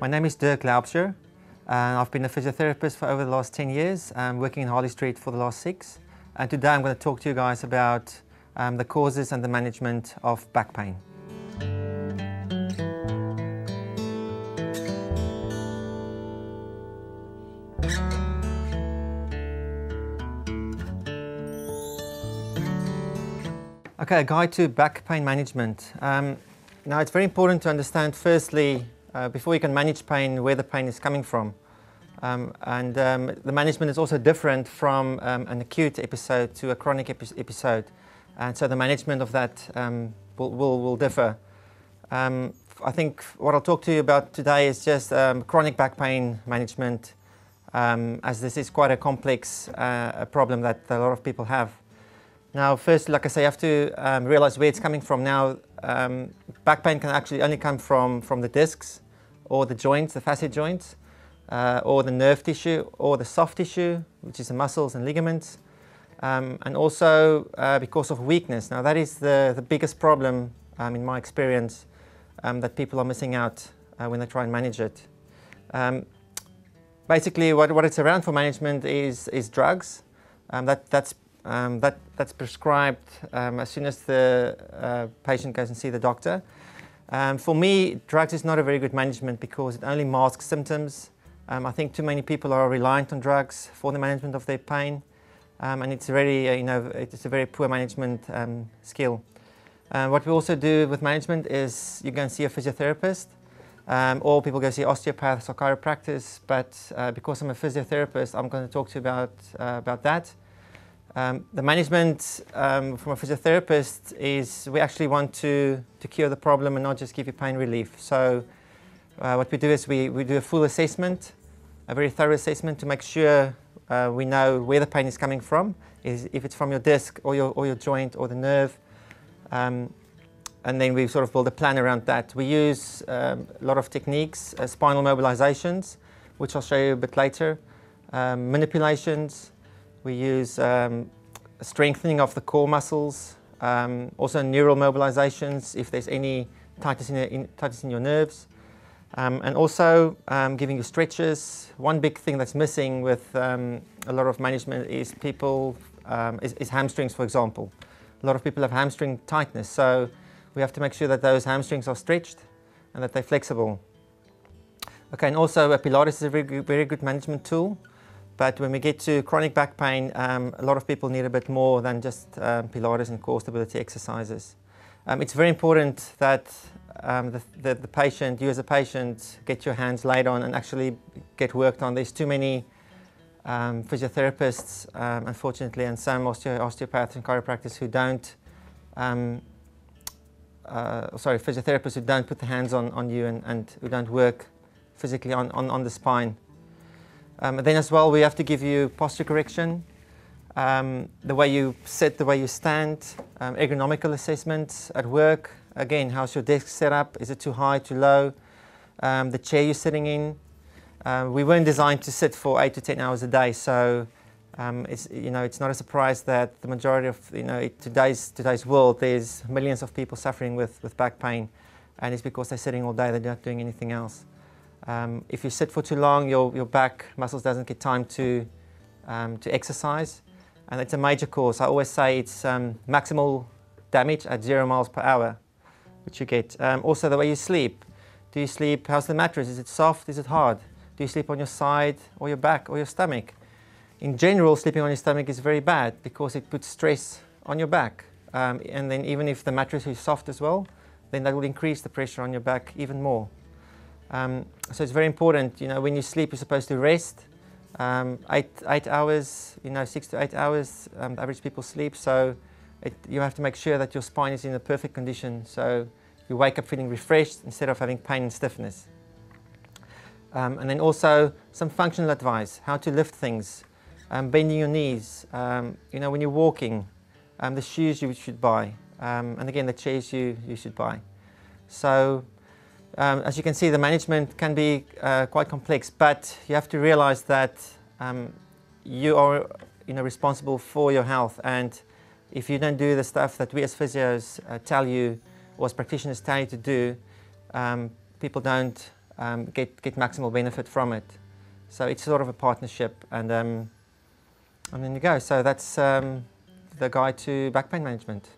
My name is Dirk Laubscher, and I've been a physiotherapist for over the last 10 years, working in Harley Street for the last 6. And today I'm going to talk to you guys about the causes and the management of back pain. Okay, a guide to back pain management. Now it's very important to understand firstly, before you can manage pain, where the pain is coming from. The management is also different from an acute episode to a chronic episode. And so the management of that will differ. I think what I'll talk to you about today is just chronic back pain management, as this is quite a complex problem that a lot of people have. Now, first, like I say, you have to realize where it's coming from. Now, back pain can actually only come from the discs or the joints, the facet joints, or the nerve tissue or the soft tissue, which is the muscles and ligaments, and also because of weakness. Now, that is the biggest problem, in my experience, that people are missing out when they try and manage it. Basically, what it's around for management is drugs. That's prescribed as soon as the patient goes and see the doctor. For me, drugs is not a very good management because it only masks symptoms. I think too many people are reliant on drugs for the management of their pain, and it's very, it's a very poor management skill. What we also do with management is you go and see a physiotherapist, or people go see osteopaths or chiropractors. But because I'm a physiotherapist, I'm going to talk to you about that. The management from a physiotherapist is we actually want to cure the problem and not just give you pain relief. So what we do is we do a full assessment, a very thorough assessment to make sure we know where the pain is coming from, if it's from your disc or your joint or the nerve. And then we sort of build a plan around that. We use a lot of techniques, spinal mobilizations, which I'll show you a bit later, manipulations. We use strengthening of the core muscles, also neural mobilizations if there's any tightness in your nerves, and also giving you stretches. One big thing that's missing with a lot of management is is hamstrings, for example. A lot of people have hamstring tightness, so we have to make sure that those hamstrings are stretched and that they're flexible. Okay, and also Pilates is a very good management tool. But when we get to chronic back pain, a lot of people need a bit more than just Pilates and core stability exercises. It's very important that the patient, you as a patient, get your hands laid on and actually get worked on. There's too many physiotherapists, unfortunately, and some osteopaths and chiropractors who don't, physiotherapists who don't put the hands on you and who don't work physically on the spine. Then as well, we have to give you posture correction, the way you sit, the way you stand, ergonomical assessments at work. Again, how's your desk set up? Is it too high, too low? The chair you're sitting in. We weren't designed to sit for 8 to 10 hours a day, so it's not a surprise that the majority of today's world, there's millions of people suffering with back pain, and it's because they're sitting all day, they're not doing anything else. If you sit for too long, your back muscles doesn't get time to exercise, and it's a major cause. I always say it's maximal damage at 0 miles per hour, which you get. Also, the way you sleep. Do you sleep? How's the mattress? Is it soft? Is it hard? Do you sleep on your side or your back or your stomach? In general, sleeping on your stomach is very bad because it puts stress on your back, and then even if the mattress is soft as well, then that will increase the pressure on your back even more. So it's very important, when you sleep, you're supposed to rest 8 hours, 6 to 8 hours, the average people sleep. So you have to make sure that your spine is in a perfect condition. So you wake up feeling refreshed instead of having pain and stiffness. And then also some functional advice, how to lift things, bending your knees, when you're walking, the shoes you should buy, and again, the chairs you should buy. So as you can see, the management can be quite complex, but you have to realize that you are responsible for your health, and if you don't do the stuff that we as physios tell you, or as practitioners tell you to do, people don't get maximal benefit from it. So it's sort of a partnership, and then you go. So that's the guide to back pain management.